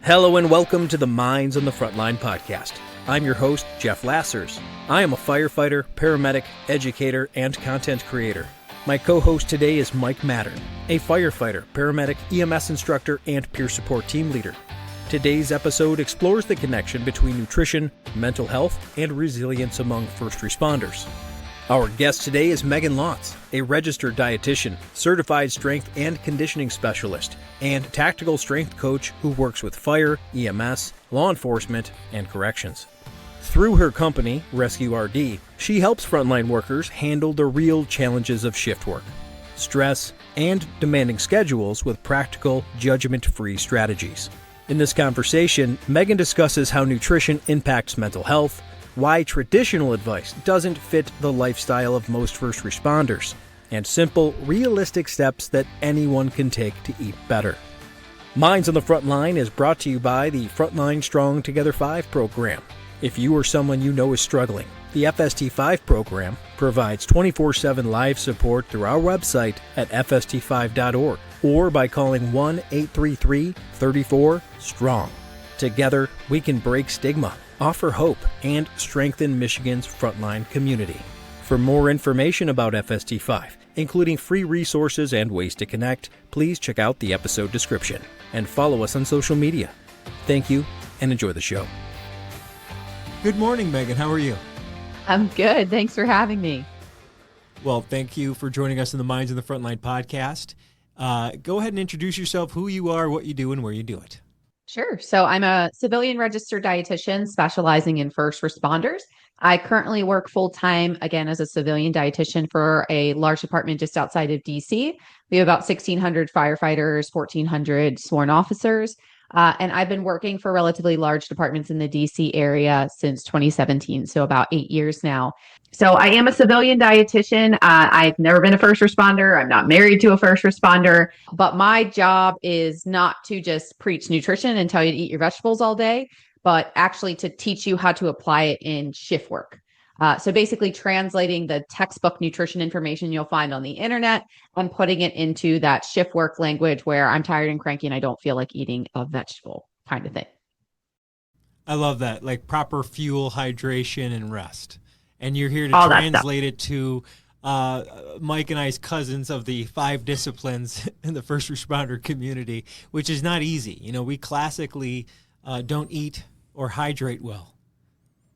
Hello and welcome to the Minds on the Frontline Podcast. I'm your host, Jeff Lassers. I am a firefighter, paramedic, educator, and content creator. My co-host today is Mike Mattern, a firefighter, paramedic, EMS instructor, and peer support team leader. Today's episode explores the connection between nutrition, mental health, and resilience among first responders. Our guest today is Megan Lautz, a registered dietitian, certified strength and conditioning specialist, and tactical strength coach who works with fire, EMS, law enforcement, and corrections. Through her company, Rescue RD, she helps frontline workers handle the real challenges of shift work, stress, and demanding schedules with practical, judgment-free strategies. In this conversation, Megan discusses how nutrition impacts mental health, why traditional advice doesn't fit the lifestyle of most first responders, and simple, realistic steps that anyone can take to eat better. Minds on the Frontline is brought to you by the Frontline Strong Together 5 program. If you or someone you know is struggling, the FST5 program provides 24/7 live support through our website at fst5.org or by calling 1-833-34-STRONG. Together, we can break stigma, offer hope, and strengthen Michigan's frontline community. For more information about FST5, including free resources and ways to connect, please check out the episode description and follow us on social media. Thank you and enjoy the show. Good morning, Megan. How are you? I'm good. Thanks for having me. Well, thank you for joining us in the Minds of the Frontline podcast. Go ahead and introduce yourself, who you are, what you do, and where you do it. Sure. So I'm a civilian registered dietitian specializing in first responders. I currently work full-time, again, as a civilian dietitian for a large department just outside of DC. We have about 1,600 firefighters, 1,400 sworn officers. And I've been working for relatively large departments in the DC area since 2017, so about 8 years now. So I am a civilian dietitian. I've never been a first responder. I'm not married to a first responder, but my job is not to just preach nutrition and tell you to eat your vegetables all day, but actually to teach you how to apply it in shift work. So basically translating the textbook nutrition information you'll find on the internet and putting it into that shift work language where I'm tired and cranky and I don't feel like eating a vegetable kind of thing. I love that, like proper fuel, hydration, and rest. And you're here to All translate it to Mike and I's cousins of the 5 disciplines in the first responder community, which is not easy. You know, we classically don't eat or hydrate well.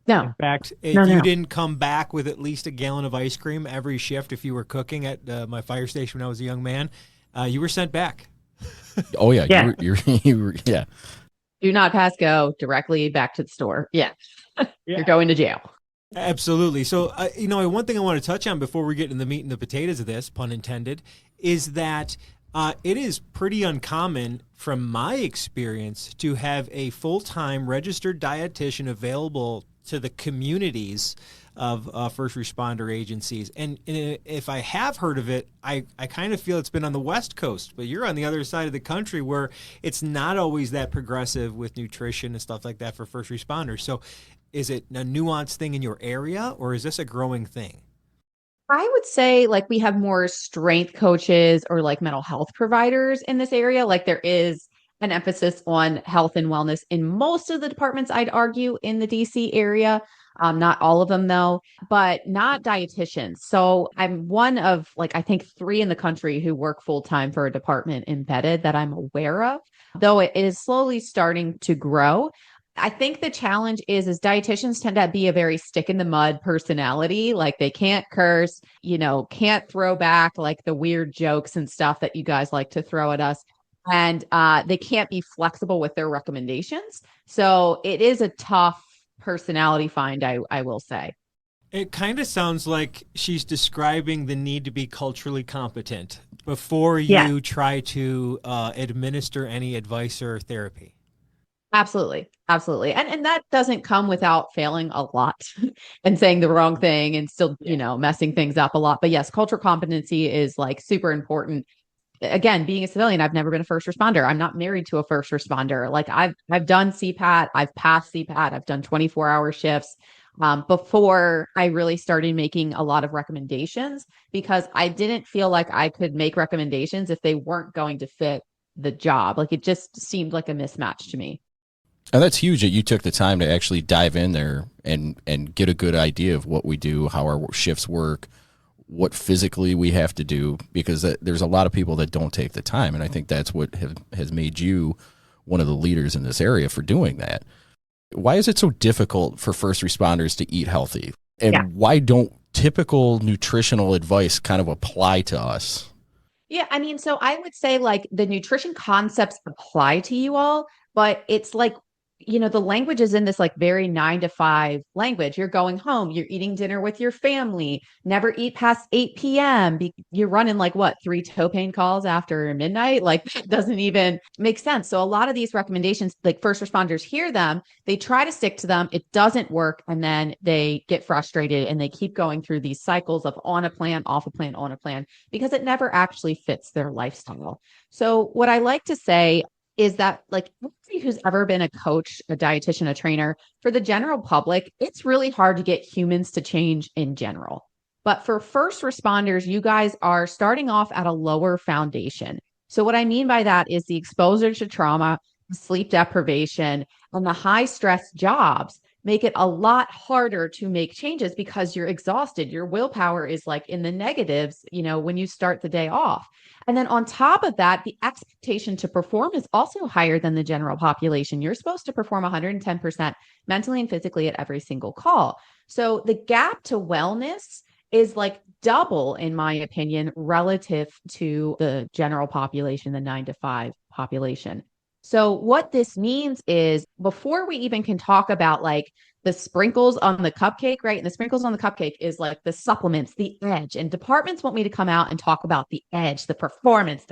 No. In fact, if you didn't come back with at least a gallon of ice cream every shift, if you were cooking at my fire station when I was a young man, you were sent back. Oh, yeah. Yeah. You were, yeah. Do not pass go directly back to the store. Yeah. You're going to jail. Absolutely. So, one thing I want to touch on before we get in the meat and the potatoes of this, pun intended, is that it is pretty uncommon from my experience to have a full-time registered dietitian available to the communities of first responder agencies. And if I have heard of it, I kind of feel it's been on the West Coast, but you're on the other side of the country where it's not always that progressive with nutrition and stuff like that for first responders. So is it a nuanced thing in your area, or is this a growing thing? I would say like we have more strength coaches or like mental health providers in this area. Like there is an emphasis on health and wellness in most of the departments, I'd argue, in the DC area. Not all of them, though, but not dietitians. So I'm one of I think 3 in the country who work full time for a department embedded that I'm aware of, though it is slowly starting to grow. I think the challenge is dietitians tend to be a very stick in the mud personality. Like they can't curse, can't throw back like the weird jokes and stuff that you guys like to throw at us. And they can't be flexible with their recommendations. So it is a tough personality find, I will say. It kind of sounds like she's describing the need to be culturally competent before you try to administer any advice or therapy. Absolutely. Absolutely. And that doesn't come without failing a lot and saying the wrong thing and still, messing things up a lot. But yes, cultural competency is super important. Again, being a civilian, I've never been a first responder. I'm not married to a first responder. Like I've done CPAT, I've passed CPAT, I've done 24-hour shifts before I really started making a lot of recommendations because I didn't feel like I could make recommendations if they weren't going to fit the job. Like it just seemed like a mismatch to me. And that's huge that you took the time to actually dive in there and get a good idea of what we do, how our shifts work, what physically we have to do, because there's a lot of people that don't take the time. And I think that's what has made you one of the leaders in this area for doing that. Why is it so difficult for first responders to eat healthy? And why don't typical nutritional advice kind of apply to us? Yeah, I mean, so I would say like the nutrition concepts apply to you all, but it's like, the language is in this like very 9 to 5 language. You're going home, you're eating dinner with your family, never eat past 8 p.m. You're running like what, 3 Topane calls after midnight? Like that doesn't even make sense. So a lot of these recommendations, like first responders hear them, they try to stick to them. It doesn't work. And then they get frustrated and they keep going through these cycles of on a plan, off a plan, on a plan, because it never actually fits their lifestyle. So what I like to say is that like anybody who's ever been a coach, a dietitian, a trainer, for the general public, it's really hard to get humans to change in general. But for first responders, you guys are starting off at a lower foundation. So what I mean by that is the exposure to trauma, sleep deprivation, and the high stress jobs make it a lot harder to make changes because you're exhausted. Your willpower is like in the negatives, when you start the day off. And then on top of that, the expectation to perform is also higher than the general population. You're supposed to perform 110% mentally and physically at every single call. So the gap to wellness is like double, in my opinion, relative to the general population, the 9 to 5 population. So what this means is before we even can talk about like the sprinkles on the cupcake, right? And the sprinkles on the cupcake is like the supplements, the edge. And departments want me to come out and talk about the edge, the performance,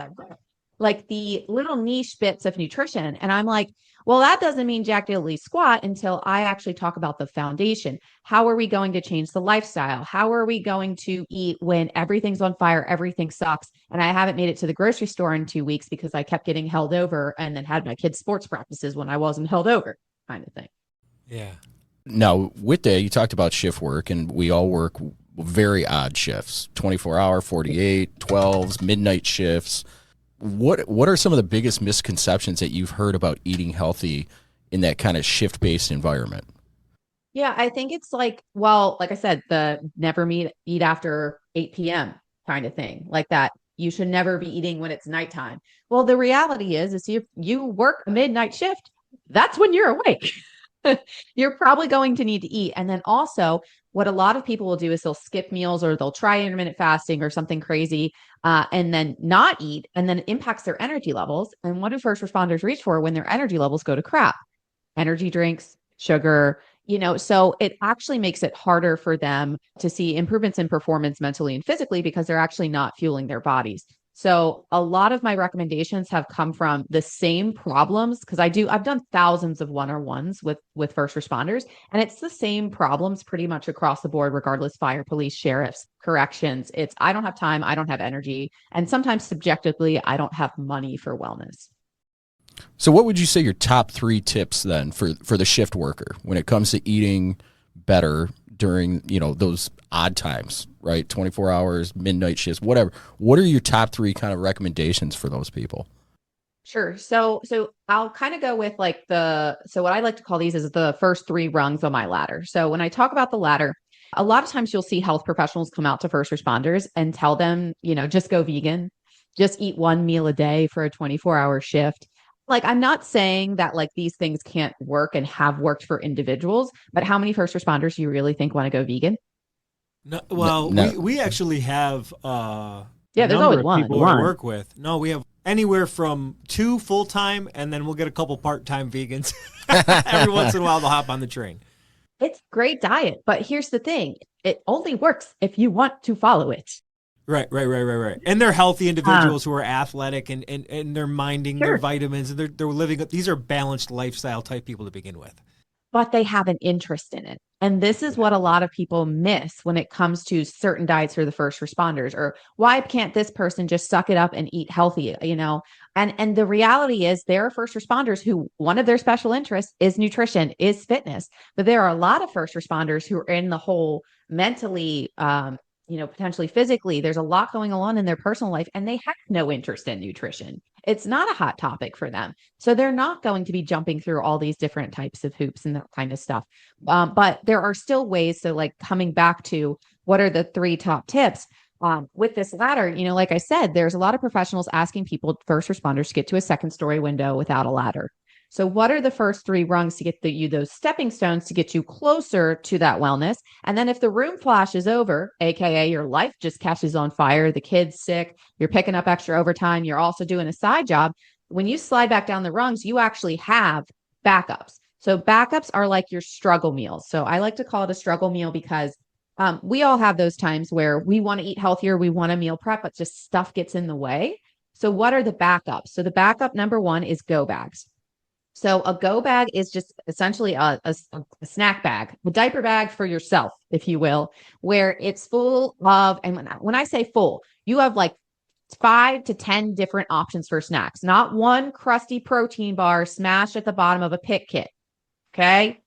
like the little niche bits of nutrition. And I'm like, well, that doesn't mean jack diddly squat until I actually talk about the foundation. How are we going to change the lifestyle? How are we going to eat when everything's on fire, everything sucks, and I haven't made it to the grocery store in 2 weeks because I kept getting held over and then had my kids' sports practices when I wasn't held over, kind of thing. Yeah. Now, with that, you talked about shift work, and we all work very odd shifts, 24-hour, 48, 12s, midnight shifts. What are some of the biggest misconceptions that you've heard about eating healthy in that kind of shift-based environment? Yeah, I think it's like, well, like I said, the never eat after 8 p.m. kind of thing, like that. You should never be eating when it's nighttime. Well, the reality is if you work a midnight shift, that's when you're awake. You're probably going to need to eat. And then also what a lot of people will do is they'll skip meals or they'll try intermittent fasting or something crazy and then not eat. And then it impacts their energy levels. And what do first responders reach for when their energy levels go to crap? Energy drinks, sugar, so it actually makes it harder for them to see improvements in performance mentally and physically because they're actually not fueling their bodies. So a lot of my recommendations have come from the same problems because I've done thousands of one-on-ones with first responders, and it's the same problems pretty much across the board, regardless, fire, police, sheriffs, corrections. It's, I don't have time, I don't have energy. And sometimes subjectively, I don't have money for wellness. So what would you say your top 3 tips then for the shift worker when it comes to eating better during, those odd times, right? 24 hours, midnight shifts, whatever. What are your top 3 kind of recommendations for those people? Sure. So I'll kind of go with like so what I like to call these is the first 3 rungs on my ladder. So when I talk about the ladder, a lot of times you'll see health professionals come out to first responders and tell them, just go vegan, just eat 1 meal a day for a 24-hour shift. Like, I'm not saying that like these things can't work and have worked for individuals, but how many first responders do you really think want to go vegan? No, well, no. We actually have there's always one people we work with. No, we have anywhere from 2 full-time, and then we'll get a couple part-time vegans. Every once in a while, they'll hop on the train. It's a great diet, but here's the thing. It only works if you want to follow it. Right. And they're healthy individuals who are athletic and they're minding their vitamins and they're living. These are balanced lifestyle type people to begin with. But they have an interest in it. And this is what a lot of people miss when it comes to certain diets for the first responders, or why can't this person just suck it up and eat healthy, And the reality is there are first responders who one of their special interests is nutrition, is fitness. But there are a lot of first responders who are in the whole mentally, potentially physically, there's a lot going on in their personal life and they have no interest in nutrition. It's not a hot topic for them. So they're not going to be jumping through all these different types of hoops and that kind of stuff. But there are still ways. So like coming back to what are the 3 top tips? With this ladder, like I said, there's a lot of professionals asking people, first responders, to get to a 2nd-story window without a ladder. So what are the first 3 rungs to get you those stepping stones to get you closer to that wellness? And then if the room flashes over, AKA your life just catches on fire, the kid's sick, you're picking up extra overtime, you're also doing a side job, when you slide back down the rungs, you actually have backups. So backups are like your struggle meals. So I like to call it a struggle meal because we all have those times where we want to eat healthier, we want to meal prep, but just stuff gets in the way. So what are the backups? So the backup number 1 is go bags. So a go bag is just essentially a snack bag, a diaper bag for yourself, if you will, where it's full of, and when I say full, you have like 5 to 10 different options for snacks, not one crusty protein bar smashed at the bottom of a pick kit. Okay.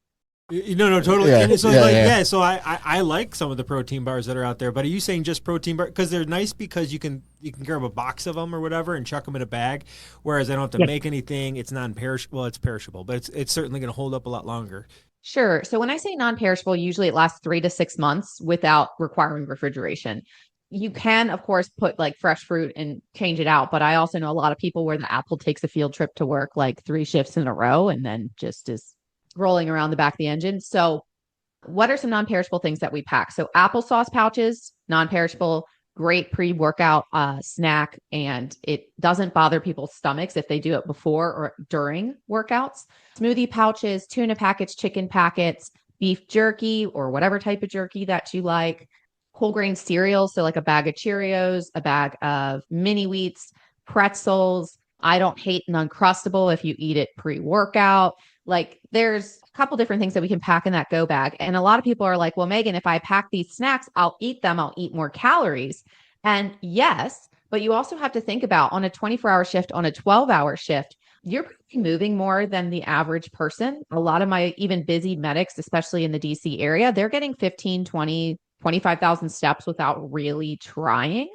No, totally. Yeah, And so, yeah. So I like some of the protein bars that are out there, but are you saying just protein bar? Because they're nice because you can grab a box of them or whatever and chuck them in a bag. Whereas I don't have to make anything. It's non-perishable. Well, it's perishable, but it's certainly going to hold up a lot longer. Sure. So when I say non-perishable, usually it lasts 3 to 6 months without requiring refrigeration. You can, of course, put like fresh fruit and change it out. But I also know a lot of people where the apple takes a field trip to work like 3 shifts in a row and then just is rolling around the back of the engine. So what are some non-perishable things that we pack? So applesauce pouches, non-perishable, great pre-workout snack. And it doesn't bother people's stomachs if they do it before or during workouts. Smoothie pouches, tuna packets, chicken packets, beef jerky, or whatever type of jerky that you like. Whole grain cereals. So like a bag of Cheerios, a bag of mini wheats, pretzels. I don't hate an Uncrustable if you eat it pre-workout. Like there's a couple different things that we can pack in that go bag. And a lot of people are like, well, Megan, if I pack these snacks, I'll eat them. I'll eat more calories. And yes, but you also have to think about on a 24-hour shift, on a 12-hour shift, you're probably moving more than the average person. A lot of my even busy medics, especially in the DC area, they're getting 15, 20, 25,000 steps without really trying.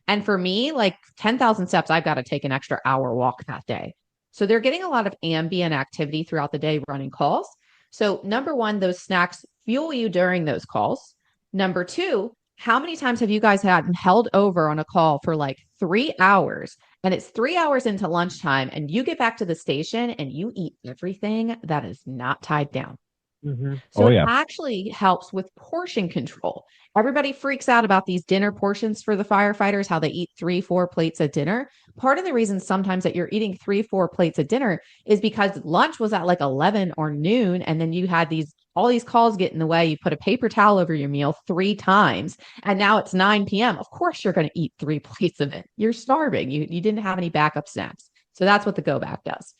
And for me, like 10,000 steps, I've got to take an extra hour walk that day. So they're getting a lot of ambient activity throughout the day running calls. So number 1, those snacks fuel you during those calls. Number 2, how many times have you guys had held over on a call for like 3 hours and it's 3 hours into lunchtime and you get back to the station and you eat everything that is not tied down? Mm-hmm. So it actually helps with portion control. Everybody freaks out about these dinner portions for the firefighters, how they eat 3-4 plates at dinner. Part of the reason sometimes that you're eating 3-4 plates at dinner is because lunch was at like 11 or noon. And then you had all these calls get in the way. You put a paper towel over your meal 3 times and now it's 9 p.m. Of course, you're going to eat 3 plates of it. You're starving. You didn't have any backup snacks. So that's what the go back does.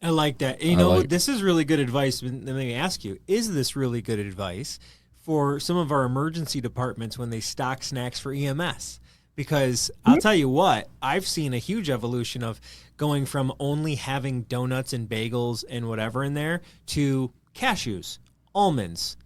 I like that. This is really good advice. Let me ask you, is this really good advice for some of our emergency departments when they stock snacks for EMS? Because I'll tell you what, I've seen a huge evolution of going from only having donuts and bagels and whatever in there to cashews, almonds,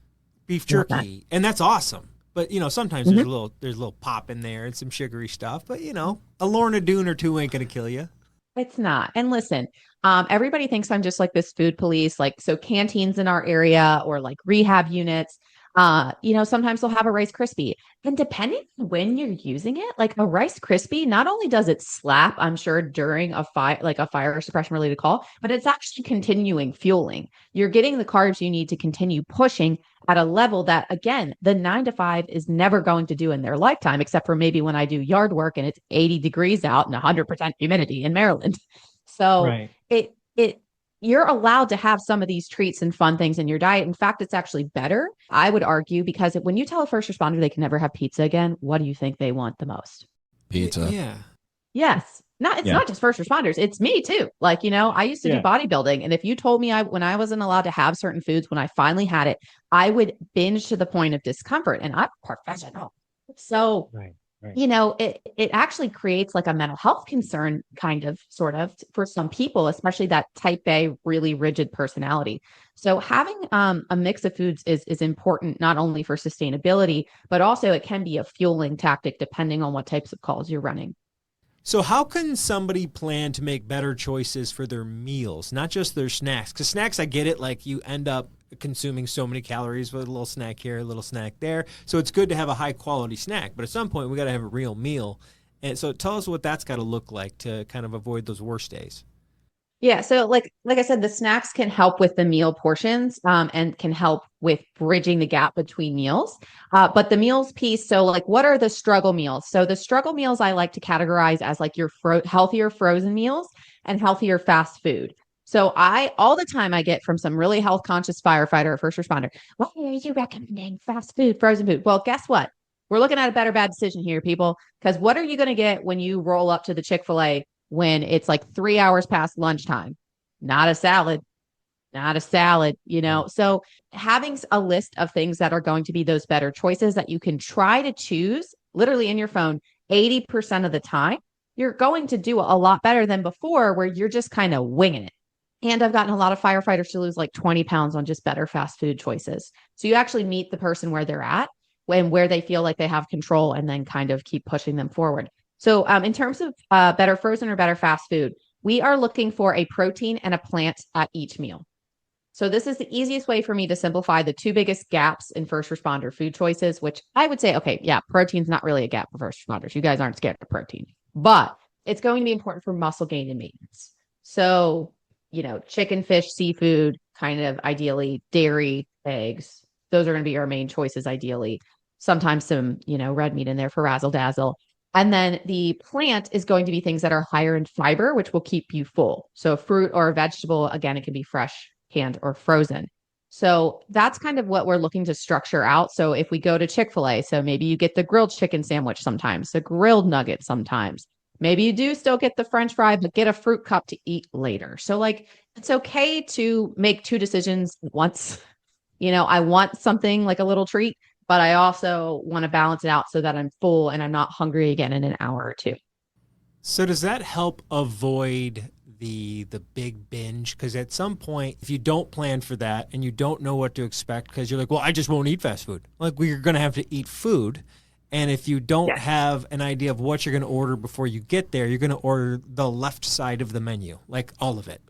beef jerky, and that's awesome. But sometimes there's a little pop in there and some sugary stuff. But a Lorna Doone or 2 ain't gonna kill you. It's not. And listen, everybody thinks I'm just like this food police, like, so canteens in our area or like rehab units, sometimes they'll have a Rice Krispie. And depending on when you're using it, like a Rice Krispie, not only does it slap, I'm sure, during a fire suppression related call, but it's actually continuing fueling. You're getting the carbs you need to continue pushing at a level that, again, the 9 to 5 is never going to do in their lifetime, except for maybe when I do yard work and it's 80 degrees out and 100% humidity in Maryland. So you're allowed to have some of these treats and fun things in your diet. In fact, it's actually better, I would argue, because when you tell a first responder they can never have pizza again, what do you think they want the most? Pizza. Yeah. Yes. It's not just first responders. It's me too. Like, I used to do bodybuilding. And if you told me when I wasn't allowed to have certain foods, when I finally had it, I would binge to the point of discomfort. And I'm professional. So, it actually creates like a mental health concern sort of for some people, especially that type A, really rigid personality. So having a mix of foods is important, not only for sustainability, but also it can be a fueling tactic depending on what types of calls you're running. So how can somebody plan to make better choices for their meals, not just their snacks? Because snacks, I get it, like you end up consuming so many calories with a little snack here, a little snack there. So it's good to have a high quality snack, but at some point we got to have a real meal. And so tell us what that's got to look like to kind of avoid those worst days. Yeah. So like I said, the snacks can help with the meal portions and can help with bridging the gap between meals. But the meals piece, so like what are the struggle meals? So the struggle meals I like to categorize as like your healthier frozen meals and healthier fast food. So all the time I get from some really health conscious firefighter or first responder, why are you recommending fast food, frozen food? Well, guess what? We're looking at a better bad decision here, people, because what are you going to get when you roll up to the Chick-fil-A when it's like 3 hours past lunchtime? Not a salad, So having a list of things that are going to be those better choices that you can try to choose literally in your phone 80% of the time, you're going to do a lot better than before where you're just kind of winging it. And I've gotten a lot of firefighters to lose like 20 pounds on just better fast food choices. So you actually meet the person where they're at and where they feel like they have control and then kind of keep pushing them forward. So in terms of better frozen or better fast food, we are looking for a protein and a plant at each meal. So this is the easiest way for me to simplify the two biggest gaps in first responder food choices, which I would say, okay, yeah, protein's not really a gap for first responders. You guys aren't scared of protein, but it's going to be important for muscle gain and maintenance. So, chicken, fish, seafood, kind of ideally dairy, eggs. Those are going to be our main choices, ideally. Sometimes some, red meat in there for razzle dazzle. And then the plant is going to be things that are higher in fiber, which will keep you full. So a fruit or a vegetable, again, it can be fresh, canned, or frozen. So that's kind of what we're looking to structure out. So if we go to Chick-fil-A, so maybe you get the grilled chicken sandwich sometimes, the grilled nugget sometimes. Maybe you do still get the French fry, but get a fruit cup to eat later. So like, it's okay to make two decisions at once. I want something like a little treat, but I also want to balance it out so that I'm full and I'm not hungry again in an hour or two. So does that help avoid the big binge? Because at some point, if you don't plan for that and you don't know what to expect, because you're like, well, I just won't eat fast food. Like, well, you're going to have to eat food. And if you don't have an idea of what you're going to order before you get there, you're going to order the left side of the menu, like all of it.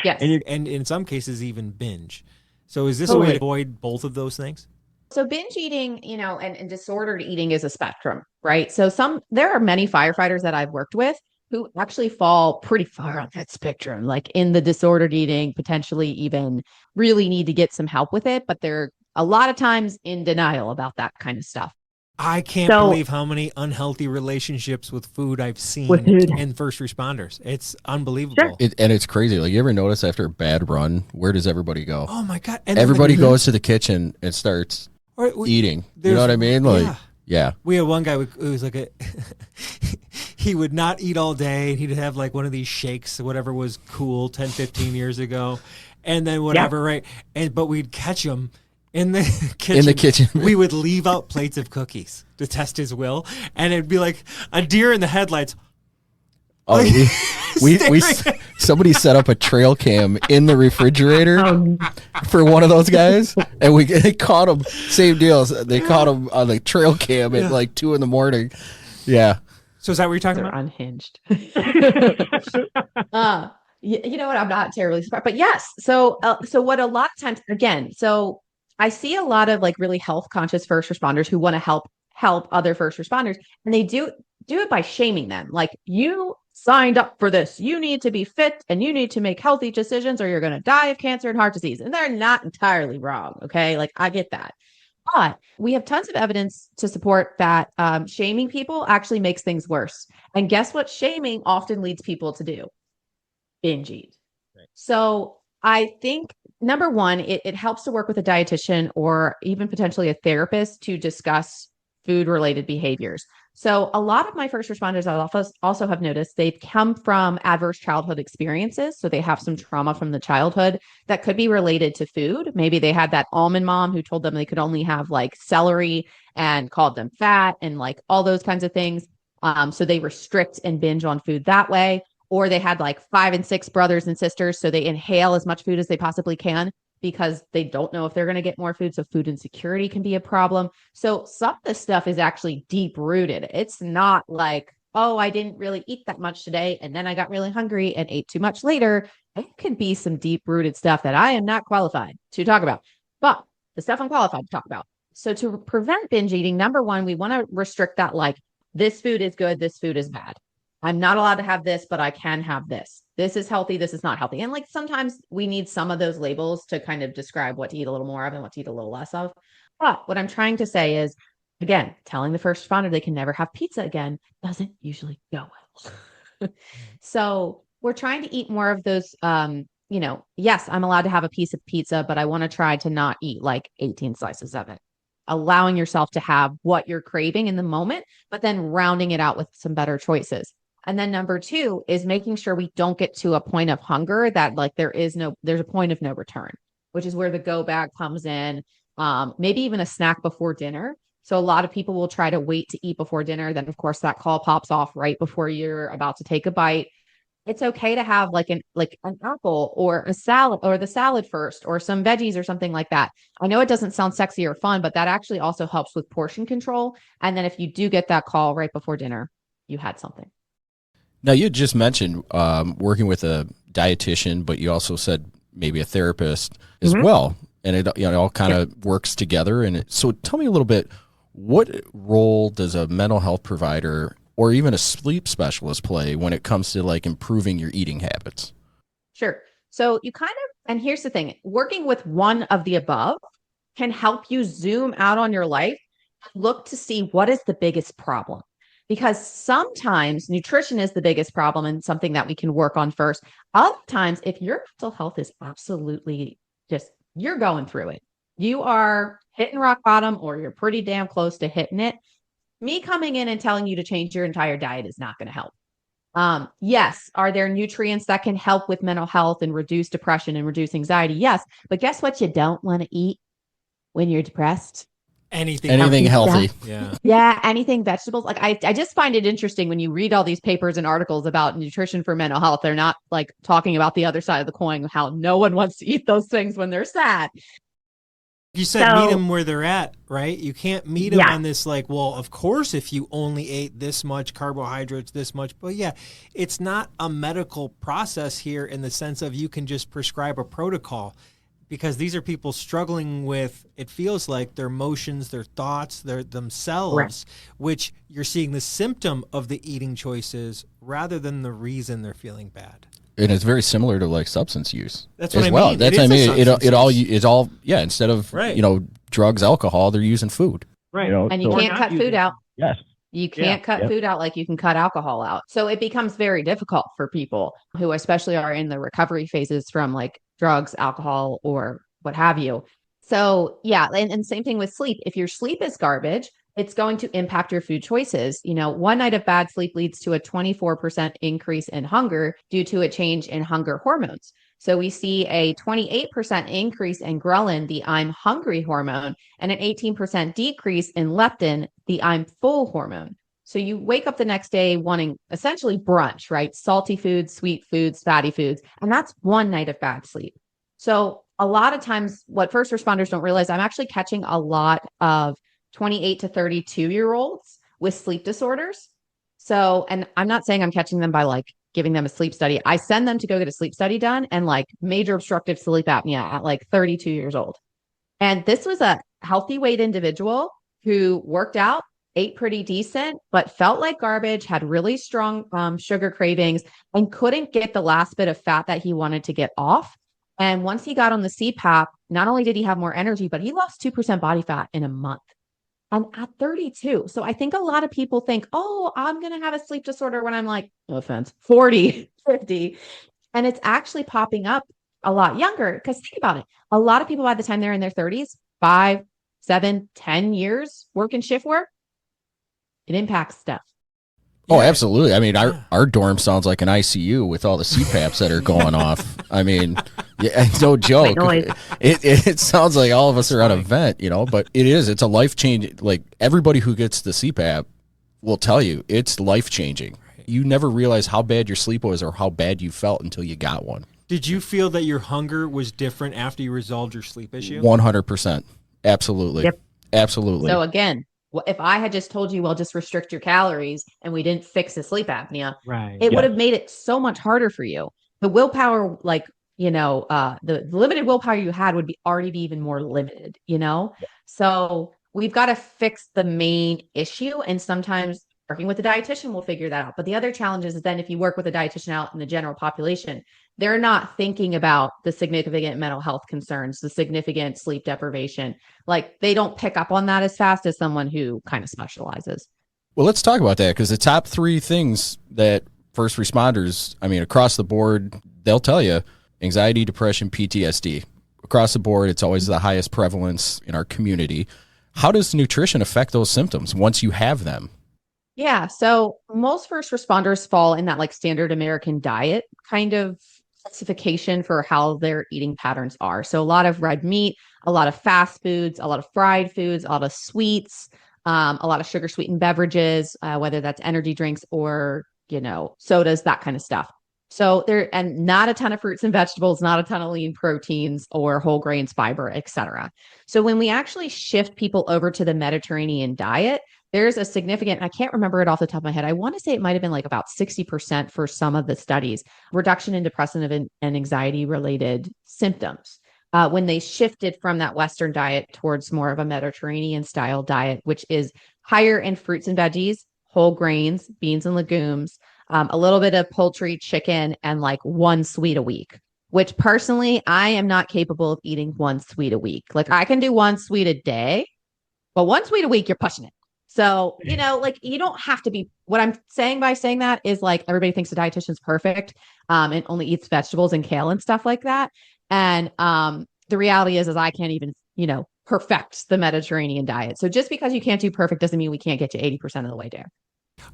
Yes. And in some cases, even binge. So is this a way to avoid both of those things? So binge eating, and disordered eating is a spectrum, right? So there are many firefighters that I've worked with who actually fall pretty far on that spectrum, like in the disordered eating, potentially even really need to get some help with it. But they're a lot of times in denial about that kind of stuff. I can't believe how many unhealthy relationships with food I've seen in first responders. It's unbelievable. Sure. And it's crazy. Like, you ever notice after a bad run, where does everybody go? Oh my God. And everybody goes to the kitchen and starts eating. You know what I mean? Like, yeah. We had one guy who was like he would not eat all day. He'd have like one of these shakes, whatever was cool 10, 15 years ago. And then whatever, right? But we'd catch him in the kitchen. In the kitchen. We would leave out plates of cookies to test his will. And it'd be like a deer in the headlights. Oh, we somebody set up a trail cam in the refrigerator for one of those guys, and they caught him. Same deals. They caught him on the trail cam at like 2 a.m. Yeah. So is that what you're talking about? Unhinged. You know what? I'm not terribly surprised, but yes. So what a lot of times, again, so I see a lot of like really health conscious first responders who want to help other first responders, and they do it by shaming them. Like, you signed up for this. You need to be fit and you need to make healthy decisions or you're going to die of cancer and heart disease. And they're not entirely wrong. Okay. Like, I get that. But we have tons of evidence to support that shaming people actually makes things worse. And guess what shaming often leads people to do? Binge eat. Right. So I think, number one, it helps to work with a dietitian or even potentially a therapist to discuss food-related behaviors. So a lot of my first responders I also have noticed they've come from adverse childhood experiences. So they have some trauma from the childhood that could be related to food. Maybe they had that almond mom who told them they could only have like celery and called them fat and like all those kinds of things. So they restrict and binge on food that way. Or they had like 5 and 6 brothers and sisters. So they inhale as much food as they possibly can because they don't know if they're going to get more food. So food insecurity can be a problem. So some of this stuff is actually deep rooted. It's not like, oh, I didn't really eat that much today, and then I got really hungry and ate too much later, it can be some deep-rooted stuff that I am not qualified to talk about. But the stuff I'm qualified to talk about. So to prevent binge eating, number one, we want to restrict that, like, this food is good, this food is bad. I'm not allowed to have this, but I can have this. This is healthy, this is not healthy. And like sometimes we need some of those labels to kind of describe what to eat a little more of and what to eat a little less of. But what I'm trying to say is, again, telling the first responder they can never have pizza again doesn't usually go well. So we're trying to eat more of those, yes, I'm allowed to have a piece of pizza, but I want to try to not eat like 18 slices of it. Allowing yourself to have what you're craving in the moment, but then rounding it out with some better choices. And then number two is making sure we don't get to a point of hunger that like there's a point of no return, which is where the go bag comes in. Maybe even a snack before dinner. So a lot of people will try to wait to eat before dinner. Then of course that call pops off right before you're about to take a bite. It's okay to have like an apple or a salad or the salad first or some veggies or something like that. I know it doesn't sound sexy or fun, but that actually also helps with portion control. And then if you do get that call right before dinner, you had something. Now, you just mentioned working with a dietitian, but you also said maybe a therapist as well. And it all kind of works together. And so tell me a little bit, what role does a mental health provider or even a sleep specialist play when it comes to like improving your eating habits? Sure. So you and here's the thing, working with one of the above can help you zoom out on your life, look to see what is the biggest problem. Because sometimes nutrition is the biggest problem and something that we can work on first. Other times, if your mental health is absolutely you're going through it, you are hitting rock bottom or you're pretty damn close to hitting it, me coming in and telling you to change your entire diet is not going to help. Yes. Are there nutrients that can help with mental health and reduce depression and reduce anxiety? Yes. But guess what you don't want to eat when you're depressed? Anything healthy. Yeah. Anything vegetables. Like I just find it interesting when you read all these papers and articles about nutrition for mental health. They're not like talking about the other side of the coin, how no one wants to eat those things when they're sad. You said meet them where they're at, right? You can't meet them on this like, well, of course, if you only ate this much carbohydrates, this much. But yeah, it's not a medical process here in the sense of you can just prescribe a protocol, because these are people struggling with, it feels like, their emotions, their thoughts, their themselves, which you're seeing the symptom of the eating choices rather than the reason they're feeling bad. And it's very similar to like substance use. That's what as I well. mean. That's it all instead of drugs, alcohol, they're using food. Right. And you can't cut food out. Yes. You can't cut food out like you can cut alcohol out. So it becomes very difficult for people who especially are in the recovery phases from like drugs, alcohol, or what have you. So and same thing with sleep. If your sleep is garbage, it's going to impact your food choices. One night of bad sleep leads to a 24% increase in hunger due to a change in hunger hormones. So we see a 28% increase in ghrelin, the I'm hungry hormone, and an 18% decrease in leptin, the I'm full hormone. So you wake up the next day wanting essentially brunch, right? Salty foods, sweet foods, fatty foods. And that's one night of bad sleep. So a lot of times what first responders don't realize, I'm actually catching a lot of 28 to 32-year-olds with sleep disorders. So, and I'm not saying I'm catching them by like giving them a sleep study. I send them to go get a sleep study done and like major obstructive sleep apnea at like 32 years old. And this was a healthy weight individual who worked out, ate pretty decent, but felt like garbage, had really strong sugar cravings, and couldn't get the last bit of fat that he wanted to get off. And once he got on the CPAP, not only did he have more energy, but he lost 2% body fat in a month. And at 32. So I think a lot of people think, oh, I'm going to have a sleep disorder when I'm like, no offense, 40, 50. And it's actually popping up a lot younger, because think about it. A lot of people by the time they're in their 30s, 5, 7, 10 years working shift work, it impacts stuff. Oh, absolutely. I mean, our dorm sounds like an ICU with all the CPAPs that are going off. I mean, no joke. It sounds like all of us are on a vent, but it's a life-changing, like everybody who gets the CPAP will tell you it's life-changing. You never realize how bad your sleep was or how bad you felt until you got one. Did you feel that your hunger was different after you resolved your sleep issue? 100%. Absolutely. Yep. Absolutely. So again, Well, if I had just told you, well, just restrict your calories and we didn't fix the sleep apnea, Right. it would have made it so much harder for you. The willpower, the limited willpower you had would already be even more limited, So we've got to fix the main issue. And sometimes working with a dietitian will figure that out. But the other challenge is then if you work with a dietitian out in the general population, they're not thinking about the significant mental health concerns, the significant sleep deprivation. Like they don't pick up on that as fast as someone who kind of specializes. Well, let's talk about that, because the top 3 things that first responders, across the board, they'll tell you: anxiety, depression, PTSD. Across the board, it's always the highest prevalence in our community. How does nutrition affect those symptoms once you have them? Yeah. So most first responders fall in that like standard American diet kind of classification for how their eating patterns are. So a lot of red meat, a lot of fast foods, a lot of fried foods, a lot of sweets, a lot of sugar sweetened beverages, whether that's energy drinks or, sodas, that kind of stuff. So and not a ton of fruits and vegetables, not a ton of lean proteins or whole grains, fiber, etc. So when we actually shift people over to the Mediterranean diet, there's a significant, I can't remember it off the top of my head. I want to say it might have been like about 60% for some of the studies, reduction in depressive and anxiety related symptoms. When they shifted from that Western diet towards more of a Mediterranean style diet, which is higher in fruits and veggies, whole grains, beans and legumes, a little bit of poultry, chicken, and like 1 sweet a week, which personally, I am not capable of eating 1 sweet a week. Like I can do 1 sweet a day, but 1 sweet a week, you're pushing it. So, you don't have to be, what I'm saying by saying that is like, everybody thinks a dietitian's perfect and only eats vegetables and kale and stuff like that. And the reality is I can't even, perfect the Mediterranean diet. So just because you can't do perfect doesn't mean we can't get you 80% of the way there.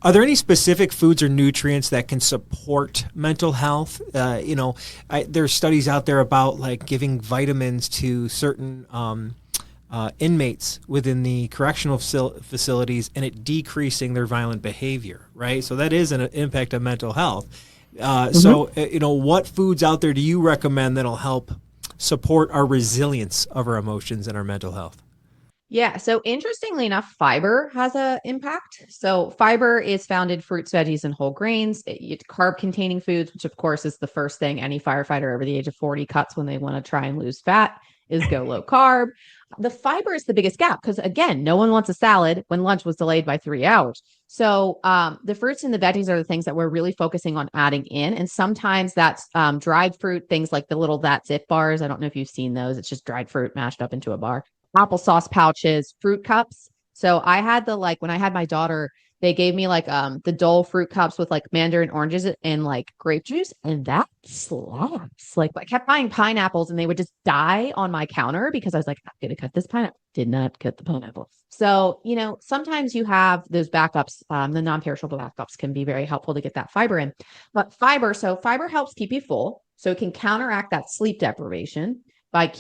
Are there any specific foods or nutrients that can support mental health? There's studies out there about like giving vitamins to certain inmates within the correctional facilities and it decreasing their violent behavior, right? So that is an impact on mental health. So, what foods out there do you recommend that'll help support our resilience of our emotions and our mental health? Yeah. So interestingly enough, fiber has an impact. So fiber is found in fruits, veggies, and whole grains. It's carb containing foods, which of course is the first thing any firefighter over the age of 40 cuts when they want to try and lose fat, is go low carb. The fiber is the biggest gap because again, no one wants a salad when lunch was delayed by 3 hours. So the fruits and the veggies are the things that we're really focusing on adding in. And sometimes that's dried fruit, things like the little That's It bars. I don't know if you've seen those. It's just dried fruit mashed up into a bar. Applesauce pouches, fruit cups. So I had when I had my daughter, they gave me like the Dole fruit cups with like mandarin oranges and like grape juice, and that slaps. Like I kept buying pineapples and they would just die on my counter because I was like, I'm gonna cut this pineapple. Did not cut the pineapple. So, sometimes you have those backups. The non-perishable backups can be very helpful to get that fiber in. But fiber helps keep you full. So it can counteract that sleep deprivation by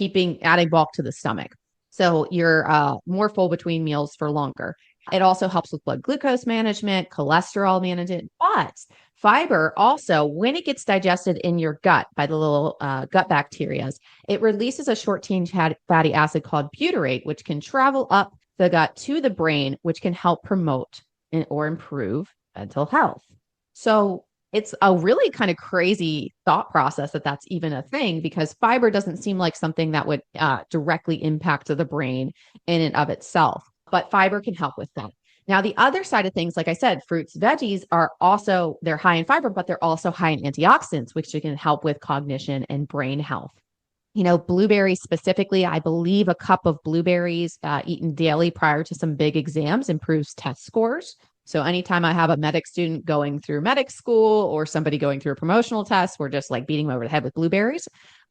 adding bulk to the stomach. So you're more full between meals for longer. It also helps with blood glucose management, cholesterol management, but fiber also, when it gets digested in your gut by the little gut bacteria, it releases a short-chain fatty acid called butyrate, which can travel up the gut to the brain, which can help promote or improve mental health. So it's a really kind of crazy thought process that that's even a thing, because fiber doesn't seem like something that would directly impact the brain in and of itself, but fiber can help with that. Now, the other side of things, like I said, fruits, veggies they're high in fiber, but they're also high in antioxidants, which can help with cognition and brain health. Blueberries specifically, I believe a cup of blueberries eaten daily prior to some big exams improves test scores. So anytime I have a medic student going through medic school or somebody going through a promotional test, we're just like beating them over the head with blueberries.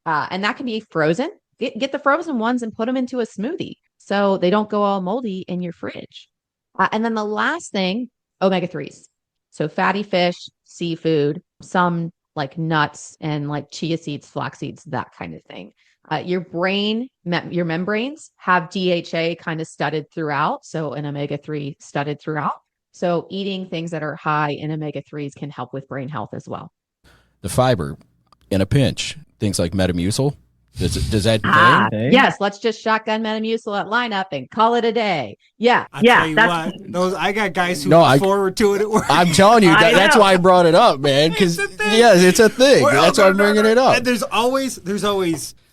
And that can be frozen. Get the frozen ones and put them into a smoothie so they don't go all moldy in your fridge. And then the last thing, omega-3s. So fatty fish, seafood, some like nuts and like chia seeds, flax seeds, that kind of thing. Your membranes have DHA kind of studded throughout. So an omega-3 studded throughout. So eating things that are high in omega-3s can help with brain health as well. The fiber in a pinch, things like Metamucil, Does that bang? Yes, let's just shotgun Metamucil at lineup and call it a day. Yeah. I tell you what, I got guys who look forward to it at work. I'm telling you, that's why I brought it up, man. Because it's a thing. That's why I'm bringing it up. And there's always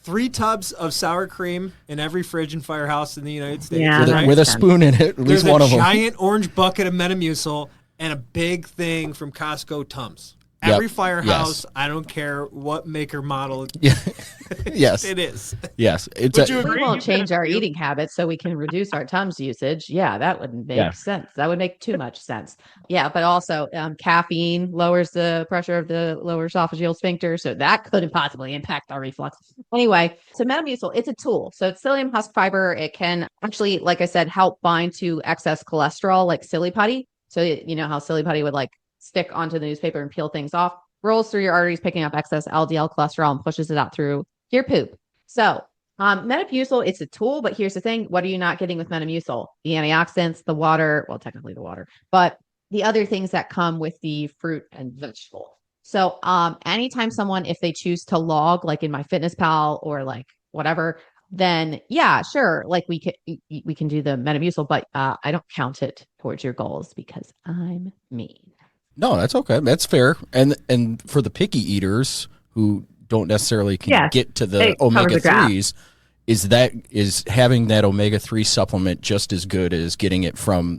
3 tubs of sour cream in every fridge and firehouse in the United States. With a spoon in it, at least one of them. There's a giant orange bucket of Metamucil and a big thing from Costco Tums. Every firehouse, I don't care what make or model. Yes. It is. Yes. We won't change our eating habits so we can reduce our Tums usage. Yeah, that wouldn't make sense. That would make too much sense. Yeah, but also caffeine lowers the pressure of the lower esophageal sphincter, so that couldn't possibly impact our reflux. Anyway, so Metamucil, it's a tool. So it's psyllium husk fiber. It can actually, like I said, help bind to excess cholesterol like silly putty. So you know how silly putty would like stick onto the newspaper and peel things off, rolls through your arteries, picking up excess LDL cholesterol and pushes it out through your poop. So Metamucil, it's a tool, but here's the thing. What are you not getting with Metamucil? The antioxidants, the water, well, technically the water, but the other things that come with the fruit and vegetable. So anytime someone, if they choose to log, like in MyFitnessPal or like whatever, then yeah, sure. Like we can do the Metamucil, but I don't count it towards your goals because I'm mean. No, that's okay. That's fair. And for the picky eaters who don't necessarily get to the omega-3s, is having that omega-3 supplement just as good as getting it from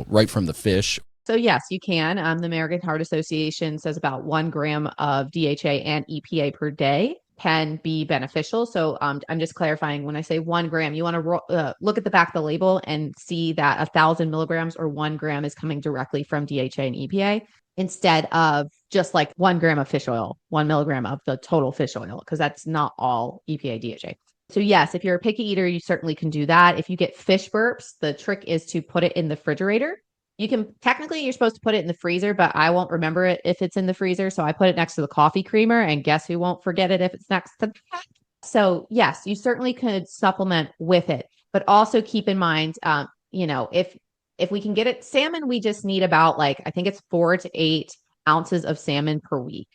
right from the fish? So yes, you can. The American Heart Association says about 1 gram of DHA and EPA per day can be beneficial. So I'm just clarifying, when I say 1 gram, you want to look at the back of the label and see that 1,000 milligrams or 1 gram is coming directly from DHA and EPA instead of just like 1 gram of fish oil, 1 milligram of the total fish oil, because that's not all EPA DHA. So yes, if you're a picky eater, you certainly can do that. If you get fish burps, the trick is to put it in the refrigerator. You can technically, you're supposed to put it in the freezer, but I won't remember it if it's in the freezer. So I put it next to the coffee creamer, and guess who won't forget it if it's next to that? So yes, you certainly could supplement with it, but also keep in mind, if we can get it, salmon, we just need about I think it's 4 to 8 ounces of salmon per week.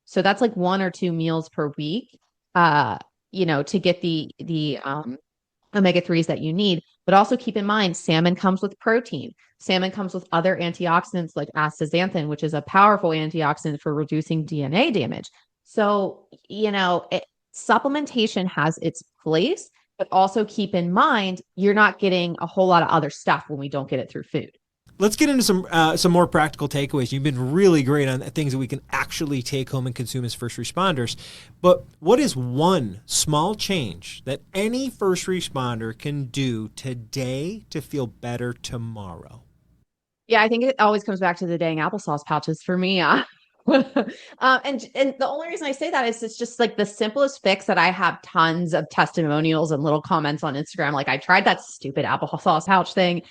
So that's like 1 or 2 meals per week, to get the omega-3s that you need. But also keep in mind, salmon comes with protein. Salmon comes with other antioxidants like astaxanthin, which is a powerful antioxidant for reducing DNA damage. So, supplementation has its place, but also keep in mind, you're not getting a whole lot of other stuff when we don't get it through food. Let's get into some more practical takeaways. You've been really great on things that we can actually take home and consume as first responders. But what is one small change that any first responder can do today to feel better tomorrow? Yeah, I think it always comes back to the dang applesauce pouches for me. And the only reason I say that is it's just like the simplest fix that I have tons of testimonials and little comments on Instagram. Like, I tried that stupid applesauce pouch thing.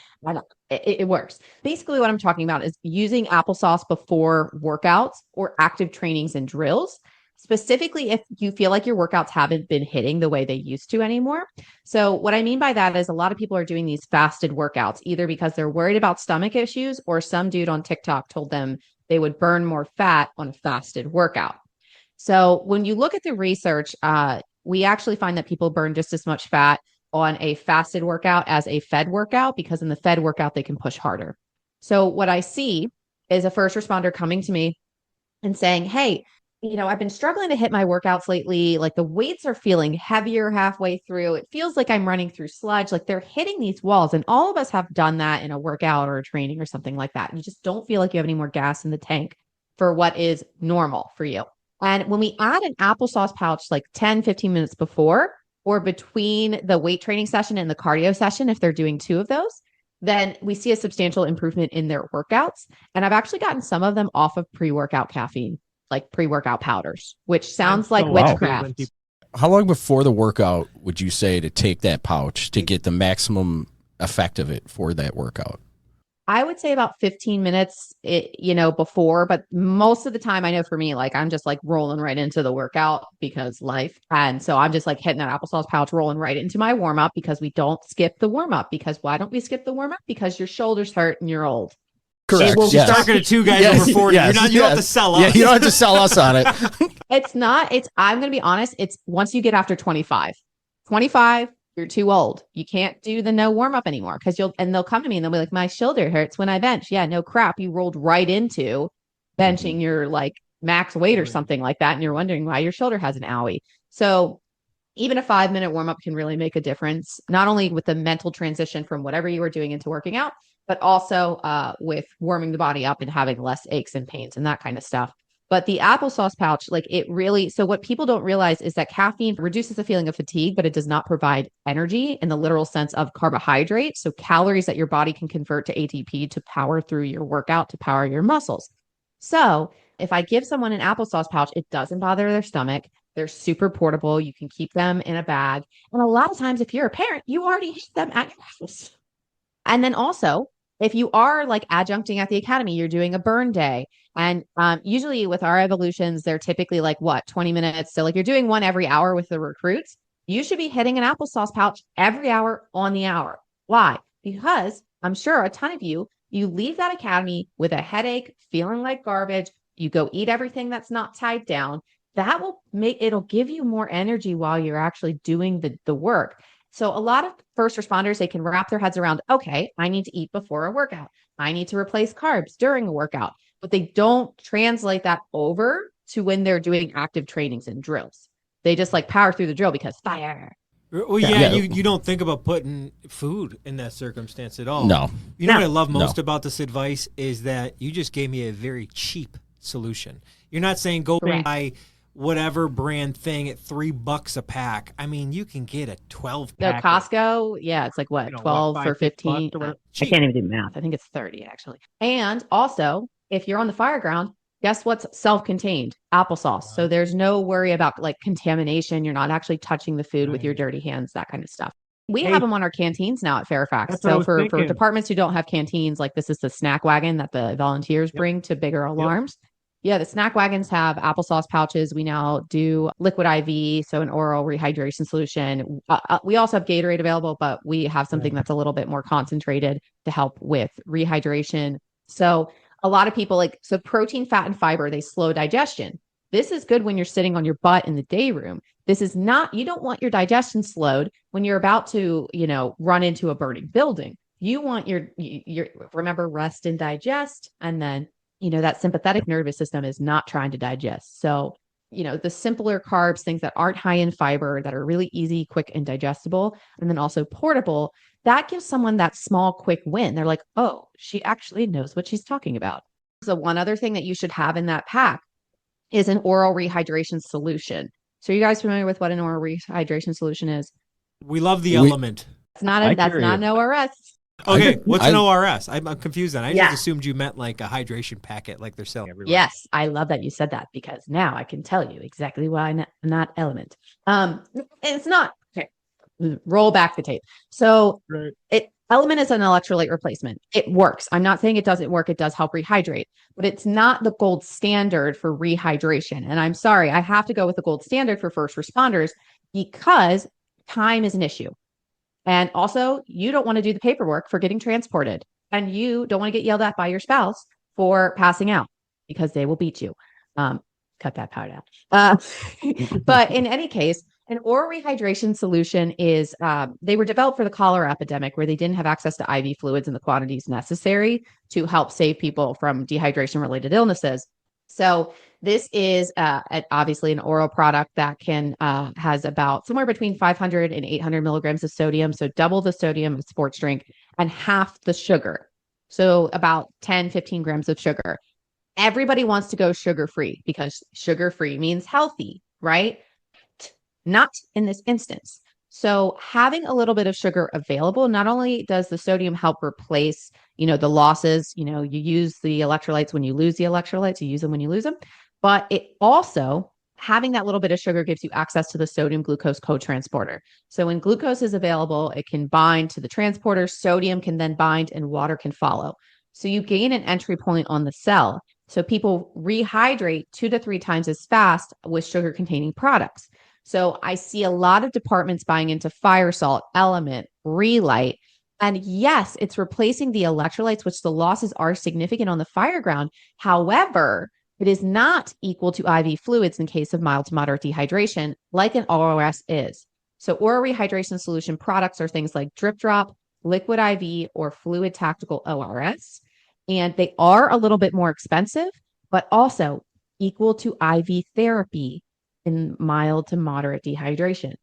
It works. Basically, what I'm talking about is using applesauce before workouts or active trainings and drills, specifically if you feel like your workouts haven't been hitting the way they used to anymore. So what I mean by that is a lot of people are doing these fasted workouts, either because they're worried about stomach issues or some dude on TikTok told them they would burn more fat on a fasted workout. So when you look at the research, we actually find that people burn just as much fat on a fasted workout as a fed workout, because in the fed workout, they can push harder. So what I see is a first responder coming to me and saying, hey, I've been struggling to hit my workouts lately. Like, the weights are feeling heavier halfway through. It feels like I'm running through sludge. Like, they're hitting these walls. And all of us have done that in a workout or a training or something like that. You just don't feel like you have any more gas in the tank for what is normal for you. And when we add an applesauce pouch, like 10, 15 minutes before or between the weight training session and the cardio session, if they're doing 2 of those, then we see a substantial improvement in their workouts. And I've actually gotten some of them off of pre-workout caffeine, like pre-workout powders, which sounds like witchcraft. How long before the workout would you say to take that pouch to get the maximum effect of it for that workout? I would say about 15 minutes, before, but most of the time I know for me, like, I'm just like rolling right into the workout because life. And so I'm just like hitting that applesauce pouch, rolling right into my warm up, because we don't skip the warm up. Because why don't we skip the warm up? Because your shoulders hurt and you're old. Correct. will Yes. Talking to two guys over 40. Yes. You don't have to sell us. Yeah, you don't have to sell us on it. I'm going to be honest. It's once you get after 25, you're too old. You can't do the no warm up anymore and they'll come to me and they'll be like, my shoulder hurts when I bench. Yeah, no crap. You rolled right into benching your like max weight or something like that. And you're wondering why your shoulder has an owie. So even a 5-minute warm up can really make a difference, not only with the mental transition from whatever you were doing into working out, but also with warming the body up and having less aches and pains and that kind of stuff. But the applesauce pouch, like it really, so what people don't realize is that caffeine reduces the feeling of fatigue, but it does not provide energy in the literal sense of carbohydrate. So calories that your body can convert to ATP to power through your workout, to power your muscles. So if I give someone an applesauce pouch, it doesn't bother their stomach. They're super portable. You can keep them in a bag. And a lot of times, if you're a parent, you already have them at your house. And then also, if you are like adjuncting at the academy, you're doing a burn day. And usually with our evolutions, they're typically like 20 minutes. So like you're doing one every hour with the recruits. You should be hitting an applesauce pouch every hour on the hour. Why? Because I'm sure a ton of you leave that academy with a headache, feeling like garbage. You go eat everything that's not tied down. That will it'll give you more energy while you're actually doing the work. So a lot of first responders, they can wrap their heads around, okay, I need to eat before a workout. I need to replace carbs during a workout, but they don't translate that over to when they're doing active trainings and drills. They just like power through the drill because fire. Well, yeah. You don't think about putting food in that circumstance at all. No. You know what I love most about this advice is that you just gave me a very cheap solution. You're not saying go buy whatever brand thing at $3 a pack. I mean, you can get a 12 pack. No, Costco, yeah, it's like 12 or 15. I can't even do math. I think it's 30 actually. And also, if you're on the fire ground, guess what's self-contained? Applesauce. So there's no worry about like contamination. You're not actually touching the food with your dirty hands, that kind of stuff. We have them on our canteens now at Fairfax. So for departments who don't have canteens, like this is the snack wagon that the volunteers bring to bigger alarms. Yeah, the snack wagons have applesauce pouches. We now do liquid IV, so an oral rehydration solution. We also have Gatorade available, but we have something that's a little bit more concentrated to help with rehydration. So a lot of people so protein, fat, and fiber, they slow digestion. This is good when you're sitting on your butt in the day room. This is not, you don't want your digestion slowed when you're about to, run into a burning building. You want your remember, rest and digest, and then that sympathetic nervous system is not trying to digest. So, the simpler carbs, things that aren't high in fiber, that are really easy, quick, and digestible, and then also portable, that gives someone that small, quick win. They're like, oh, she actually knows what she's talking about. So one other thing that you should have in that pack is an oral rehydration solution. So are you guys familiar with what an oral rehydration solution is? We love the element. It's not that's not an ORS. Okay, what's an ORS? I'm confused then. I just assumed you meant like a hydration packet like they're selling everywhere. Yes, I love that you said that because now I can tell you exactly why not element. It's not. Okay, roll back the tape. So element is an electrolyte replacement. It works. I'm not saying it doesn't work. It does help rehydrate, but it's not the gold standard for rehydration. And I'm sorry, I have to go with the gold standard for first responders because time is an issue. And also, you don't want to do the paperwork for getting transported. And you don't want to get yelled at by your spouse for passing out because they will beat you. Cut that part out. But in any case, an oral rehydration solution is, they were developed for the cholera epidemic where they didn't have access to IV fluids in the quantities necessary to help save people from dehydration-related illnesses. So this is obviously an oral product that has about somewhere between 500 and 800 milligrams of sodium. So double the sodium of sports drink and half the sugar. So about 10, 15 grams of sugar. Everybody wants to go sugar-free because sugar-free means healthy, right? Not in this instance. So having a little bit of sugar available, not only does the sodium help replace, the losses, you use the electrolytes when you lose the electrolytes, you use them when you lose them, but it also, having that little bit of sugar gives you access to the sodium glucose co-transporter. So when glucose is available, it can bind to the transporter, sodium can then bind and water can follow. So you gain an entry point on the cell. So people rehydrate 2 to 3 times as fast with sugar containing products. So I see a lot of departments buying into Fire Salt, Element, Relight, And yes, it's replacing the electrolytes, which the losses are significant on the fire ground. However, it is not equal to IV fluids in case of mild to moderate dehydration, like an ORS is. So oral rehydration solution products are things like drip drop, liquid IV, or fluid tactical ORS. And they are a little bit more expensive, but also equal to IV therapy in mild to moderate dehydration.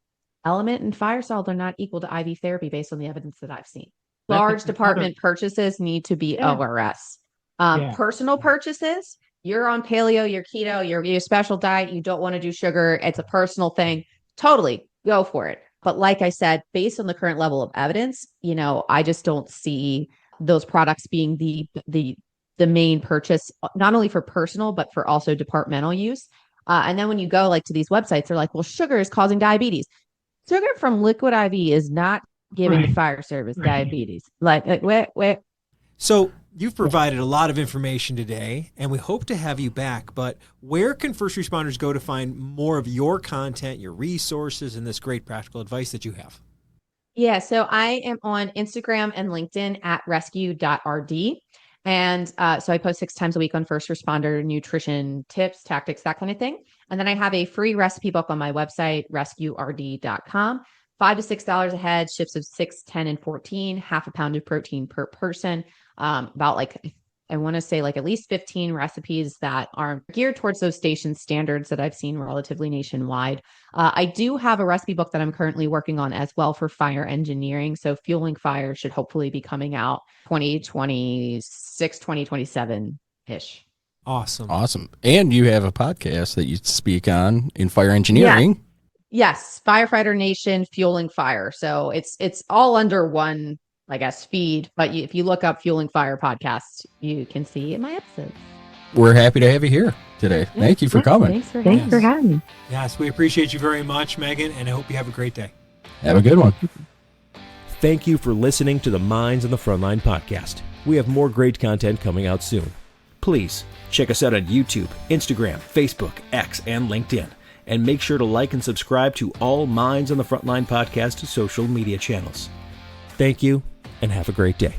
Element and fire salt are not equal to IV therapy based on the evidence that I've seen. Large department purchases need to be ORS. Personal purchases, you're on paleo, you're keto, you're a special diet, you don't want to do sugar, it's a personal thing, totally go for it. But like I said, based on the current level of evidence, I just don't see those products being the main purchase, not only for personal, but for also departmental use. And then when you go to these websites, they're like, well, sugar is causing diabetes. Sugar from liquid IV is not giving the fire service diabetes. Wait. So you've provided a lot of information today, and we hope to have you back. But where can first responders go to find more of your content, your resources, and this great practical advice that you have? Yeah, so I am on Instagram and LinkedIn at rescue.rd. And so I post 6 times a week on first responder nutrition tips, tactics, that kind of thing. And then I have a free recipe book on my website, rescuerd.com. $5 to $6 a head, shifts of 6, 10, and 14, half a pound of protein per person. About I want to say at least 15 recipes that are geared towards those station standards that I've seen relatively nationwide. I do have a recipe book that I'm currently working on as well for fire engineering. So Fueling Fire should hopefully be coming out 2026, 2027-ish. Awesome. And you have a podcast that you speak on in fire engineering. Yes. Firefighter Nation, Fueling Fire. So it's all under one, I guess, feed. But if you look up Fueling Fire podcast, you can see my episodes. We're happy to have you here today. Thank you for coming. Thanks for having me. Yes, we appreciate you very much, Megan, and I hope you have a great day. Have a good one. Thank you for listening to the Minds on the Frontline podcast. We have more great content coming out soon. Please check us out on YouTube, Instagram, Facebook, X, and LinkedIn. And make sure to like and subscribe to all Minds on the Frontline podcast social media channels. Thank you, and have a great day.